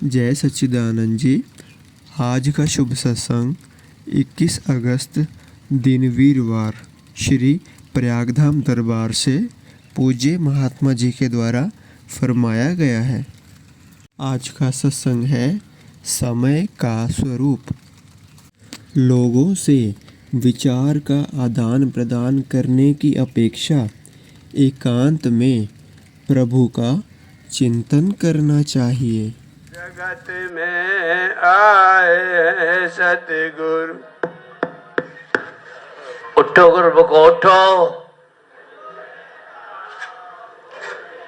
जय सच्चिदानंद जी। आज का शुभ सत्संग 21 अगस्त दिन वीरवार श्री प्रयागधाम दरबार से पूज्य महात्मा जी के द्वारा फरमाया गया है। आज का सत्संग है समय का स्वरूप। लोगों से विचार का आदान प्रदान करने की अपेक्षा एकांत में प्रभु का चिंतन करना चाहिए। जगत में आए सतगुरु, उठो गुरु को उठो।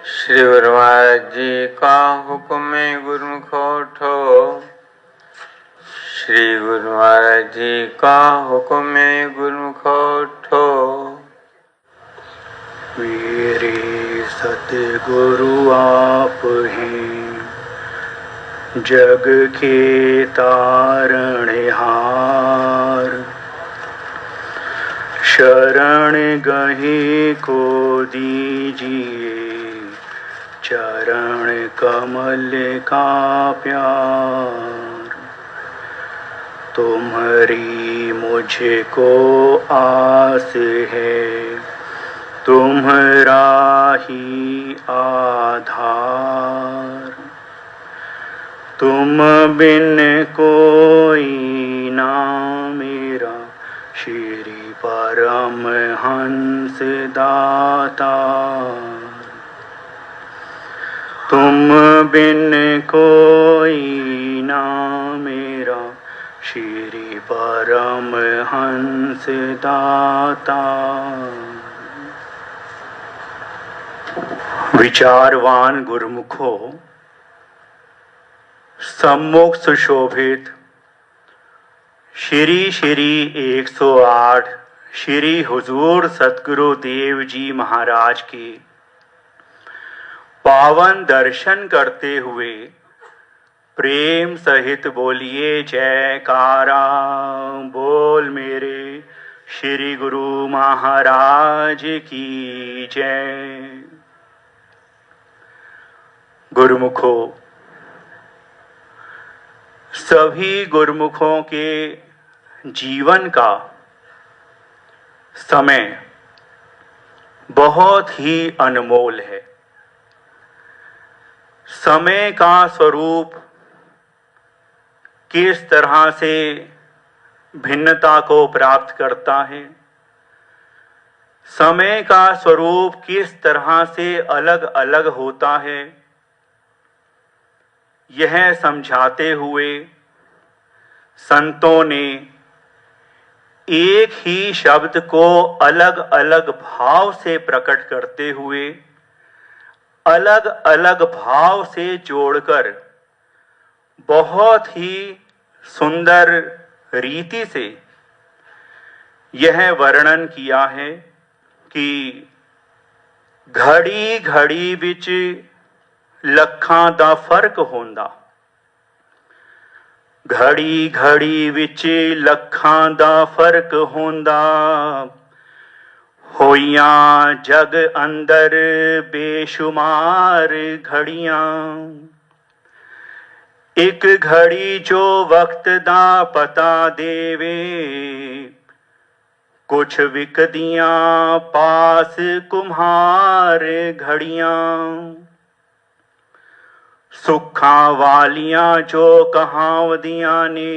श्री गुरु महाराज जी का हुक्म है गुरुमुखो उठो। श्री गुरु महाराज जी का हुक्म है गुरुमुखो उठो। मेरे सतगुरु आप हैं, जग के तारणहार। शरण गहे को दीजिए चरण कमल का प्यार। तुम्हारी मुझको आस है, तुम्हारा ही आधार। तुम बिन कोई ना मेरा, श्री परम हंस दातार। तुम बिन कोई ना मेरा, श्री परम हंस दातार। विचारवान गुरुमुखो, सम्मुख सुशोभित श्री श्री 108 श्री हुजूर सतगुरु देव जी महाराज के पावन दर्शन करते हुए प्रेम सहित बोलिए जयकारा। बोल मेरे श्री गुरु महाराज की जय। गुरुमुखो, सभी गुरुमुखों के जीवन का समय बहुत ही अनमोल है। समय का स्वरूप किस तरह से भिन्नता को प्राप्त करता है, समय का स्वरूप किस तरह से अलग अलग होता है, यह समझाते हुए संतों ने एक ही शब्द को अलग अलग भाव से प्रकट करते हुए अलग अलग भाव से जोड़कर बहुत ही सुंदर रीति से यह वर्णन किया है कि घड़ी घड़ी विच लखां दा फर्क होंदा। घड़ी घड़ी विच लखां दा फर्क होंदा, होइयां जग अंदर बेशुमार घड़ियां। एक घड़ी जो वक्त दा पता देवे, कुछ विकदियां पास कुम्हार घड़ियां। सुखां वालियां जो कहावदियां ने,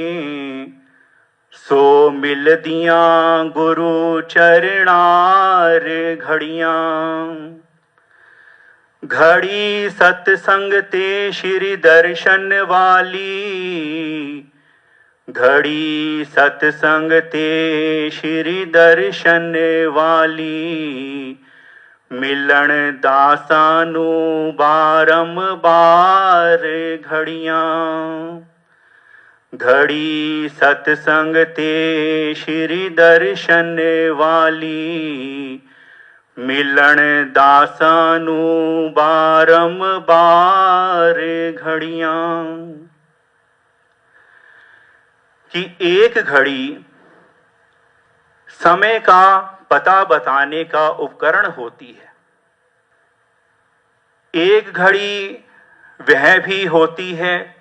सो मिलदियां गुरु चरणार घड़ियां। घड़ी सतसंग ते श्री दर्शन वाली, घड़ी सतसंग ते श्री दर्शन वाली। मिलन दासां नू बारंबार घड़ियां। घड़ी सतसंग ते श्री दर्शन वाली, मिलन दासां नू बारंबार घड़ियां। कि एक घड़ी समय का पता बताने का उपकरण होती है। एक घड़ी वह भी होती है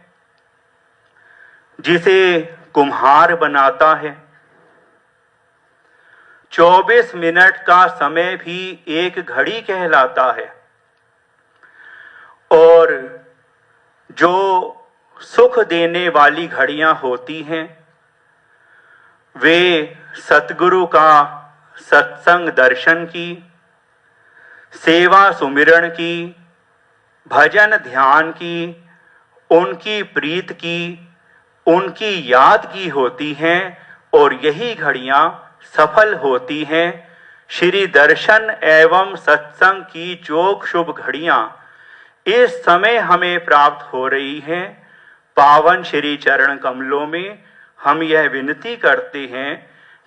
जिसे कुम्हार बनाता है। 24 मिनट का समय भी एक घड़ी कहलाता है। और जो सुख देने वाली घड़ियां होती हैं वे सतगुरु का सत्संग दर्शन की, सेवा सुमिरण की, भजन ध्यान की, उनकी प्रीत की, उनकी याद की होती हैं और यही घड़ियां सफल होती हैं। श्री दर्शन एवं सत्संग की जो शुभ घड़ियां इस समय हमें प्राप्त हो रही हैं, पावन श्री चरण कमलों में हम यह विनती करते हैं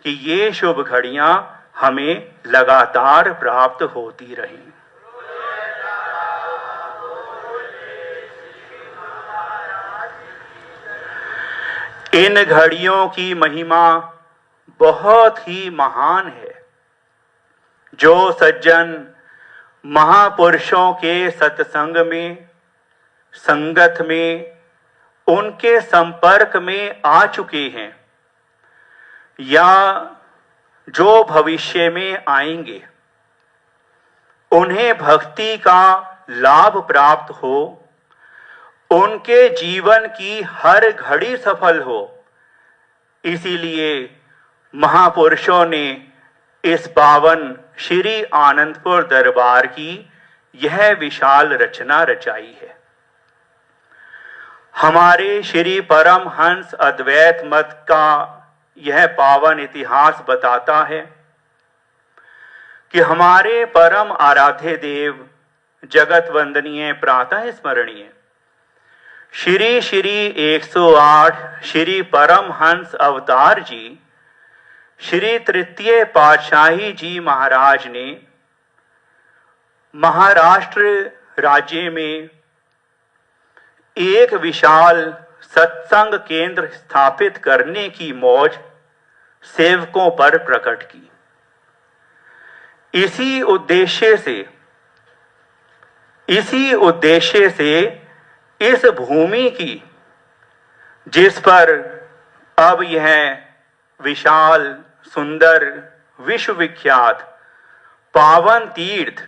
कि ये शुभ घड़ियां हमें लगातार प्राप्त होती रहें। इन घड़ियों की महिमा बहुत ही महान है। जो सज्जन महापुरुषों के सत्संग में, संगत में, उनके संपर्क में आ चुके हैं या जो भविष्य में आएंगे, उन्हें भक्ति का लाभ प्राप्त हो, उनके जीवन की हर घड़ी सफल हो, इसीलिए महापुरुषों ने इस पावन श्री आनंदपुर दरबार की यह विशाल रचना रचाई है। हमारे श्री परमहंस अद्वैत मत का यह पावन इतिहास बताता है कि हमारे परम आराध्य देव, जगत वंदनीय, प्रातः स्मरणीय श्री श्री 108 श्री परमहंस अवतार जी, श्री तृतीय पातशाही जी महाराज ने महाराष्ट्र राज्य में एक विशाल सत्संग केंद्र स्थापित करने की मौज सेवकों पर प्रकट की। इसी उद्देश्य से इस भूमि की, जिस पर अब यह विशाल, सुंदर, विश्वविख्यात पावन तीर्थ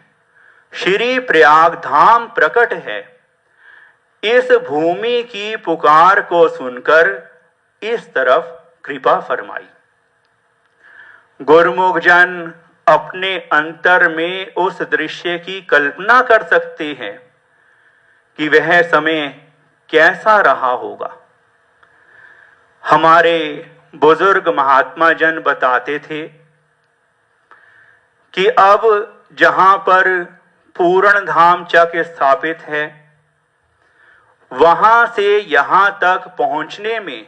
श्री प्रयाग धाम प्रकट है, इस भूमि की पुकार को सुनकर इस तरफ कृपा फरमाई। गुरुमुख जन अपने अंतर में उस दृश्य की कल्पना कर सकते हैं कि वह समय कैसा रहा होगा। हमारे बुजुर्ग महात्मा जन बताते थे कि अब जहां पर पूर्ण धाम चक स्थापित है, वहां से यहां तक पहुंचने में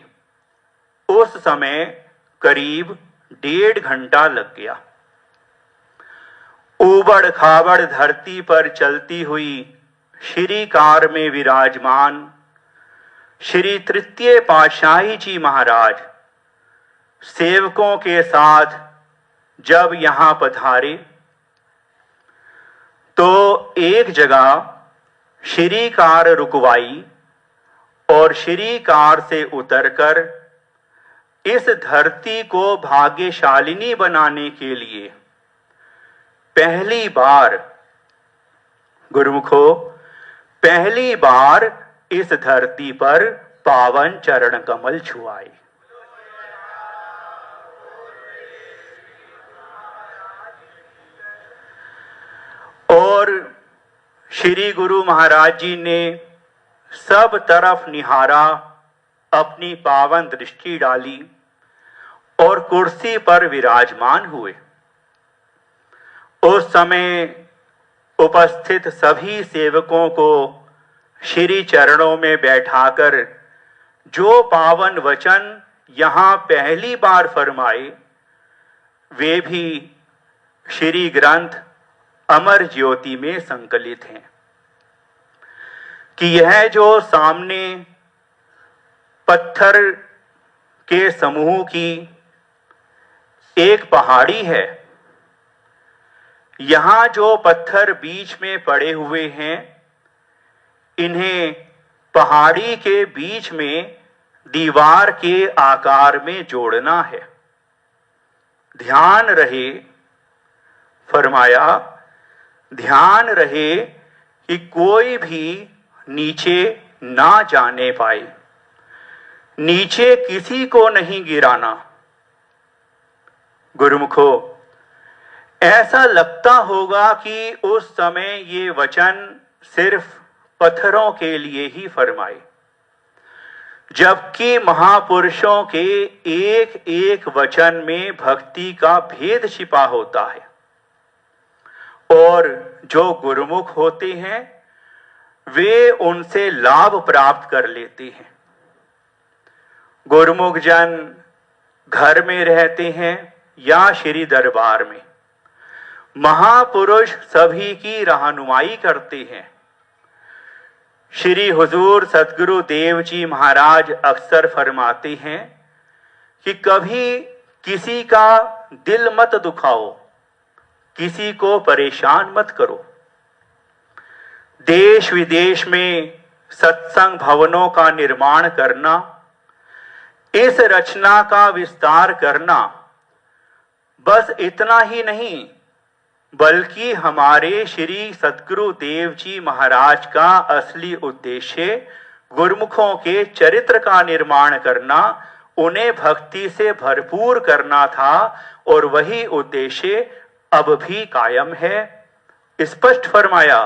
उस समय करीब 1.5 घंटा लग गया। ऊबड़ खाबड़ धरती पर चलती हुई श्री कार में विराजमान श्री तृतीय पातशाही जी महाराज सेवकों के साथ जब यहां पधारे तो एक जगह श्री कार रुकवाई और श्री कार से उतरकर इस धरती को भाग्यशालिनी बनाने के लिए पहली बार, गुरुमुखो, पहली बार इस धरती पर पावन चरण कमल छुआए। और श्री गुरु महाराज जी ने सब तरफ निहारा, अपनी पावन दृष्टि डाली और कुर्सी पर विराजमान हुए। उस समय उपस्थित सभी सेवकों को श्री चरणों में बैठाकर जो पावन वचन यहां पहली बार फरमाए, वे भी श्री ग्रंथ अमर ज्योति में संकलित हैं कि यह जो सामने पत्थर के समूह की एक पहाड़ी है, यहां जो पत्थर बीच में पड़े हुए हैं, इन्हें पहाड़ी के बीच में दीवार के आकार में जोड़ना है। ध्यान रहे, फरमाया, ध्यान रहे कि कोई भी नीचे ना जाने पाए, नीचे किसी को नहीं गिराना। गुरुमुखो, ऐसा लगता होगा कि उस समय ये वचन सिर्फ पत्थरों के लिए ही फरमाए, जबकि महापुरुषों के एक एक वचन में भक्ति का भेद छिपा होता है। और जो गुरुमुख होते हैं वे उनसे लाभ प्राप्त कर लेते हैं। गुरुमुख जन घर में रहते हैं या श्री दरबार में, महापुरुष सभी की रहनुमाई करते हैं। श्री हुजूर सतगुरु देव जी महाराज अक्सर फरमाते हैं कि कभी किसी का दिल मत दुखाओ, किसी को परेशान मत करो। देश विदेश में सत्संग भवनों का निर्माण करना, इस रचना का विस्तार करना, बस इतना ही नहीं बल्कि हमारे श्री सतगुरु देव जी महाराज का असली उद्देश्य गुरुमुखों के चरित्र का निर्माण करना, उन्हें भक्ति से भरपूर करना था। और वही उद्देश्य अब भी कायम है। स्पष्ट फरमाया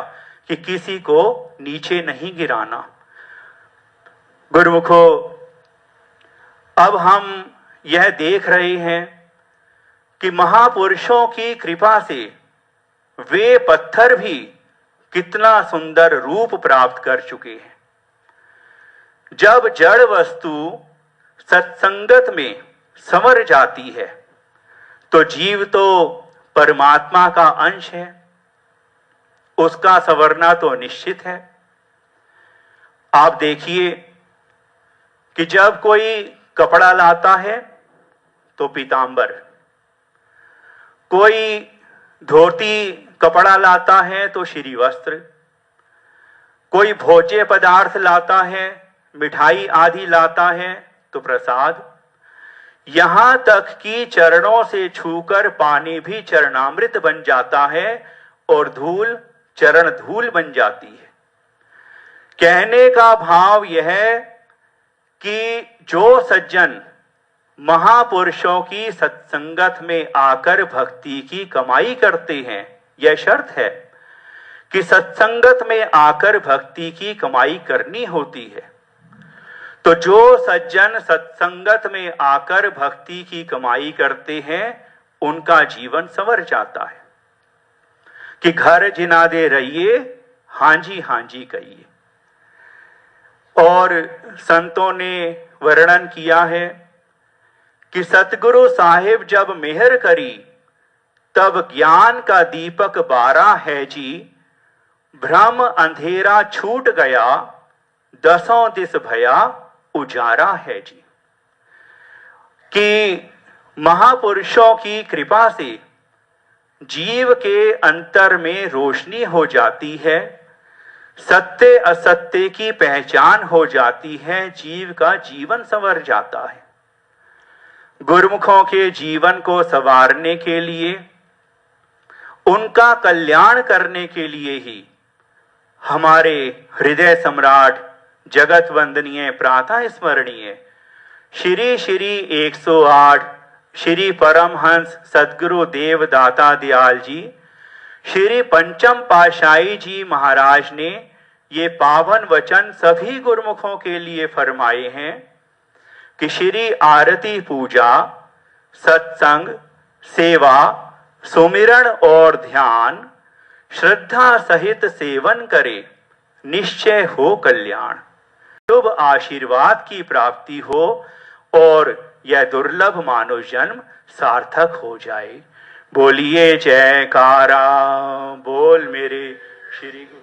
कि किसी को नीचे नहीं गिराना। गुरुमुखो, अब हम यह देख रहे हैं कि महापुरुषों की कृपा से वे पत्थर भी कितना सुंदर रूप प्राप्त कर चुके हैं। जब जड़ वस्तु सत्संगत में संवर जाती है तो जीव तो परमात्मा का अंश है, उसका संवरना तो निश्चित है। आप देखिए कि जब कोई कपड़ा लाता है तो पीतांबर, कोई धोती कपड़ा लाता है तो श्री वस्त्र, कोई भोज्य पदार्थ लाता है, मिठाई आदि लाता है तो प्रसाद, यहां तक कि चरणों से छूकर पानी भी चरणामृत बन जाता है और धूल चरण धूल बन जाती है। कहने का भाव यह है कि जो सज्जन महापुरुषों की सत्संगत में आकर भक्ति की कमाई करते हैं, यह शर्त है कि सत्संगत में आकर भक्ति की कमाई करनी होती है। तो जो सज्जन सत्संगत में आकर भक्ति की कमाई करते हैं उनका जीवन संवर जाता है। कि घर जिना दे रहिए, हांजी हांजी कहिए। और संतों ने वर्णन किया है कि सतगुरु साहिब जब मेहर करी तब ज्ञान का दीपक बारा है जी, भ्रम अंधेरा छूट गया, दसों दिस भया उजारा है जी। कि महापुरुषों की कृपा से जीव के अंतर में रोशनी हो जाती है, सत्य असत्य की पहचान हो जाती है, जीव का जीवन संवर जाता है। गुरुमुखों के जीवन को संवारने के लिए, उनका कल्याण करने के लिए ही हमारे हृदय सम्राट जगत वंदनीय प्रातः स्मरणीय श्री श्री 108 श्री परमहंस सद्गुरु देव दाता दयाल जी, श्री पंचम पातशाही जी महाराज ने ये पावन वचन सभी गुरुमुखों के लिए फरमाए हैं कि श्री आरती पूजा, सत्संग, सेवा, सुमिरण और ध्यान श्रद्धा सहित सेवन करे, निश्चय हो कल्याण। शुभ आशीर्वाद की प्राप्ति हो और यह दुर्लभ मानव जन्म सार्थक हो जाए। बोलिए जयकारा, बोल मेरे श्री गुरु।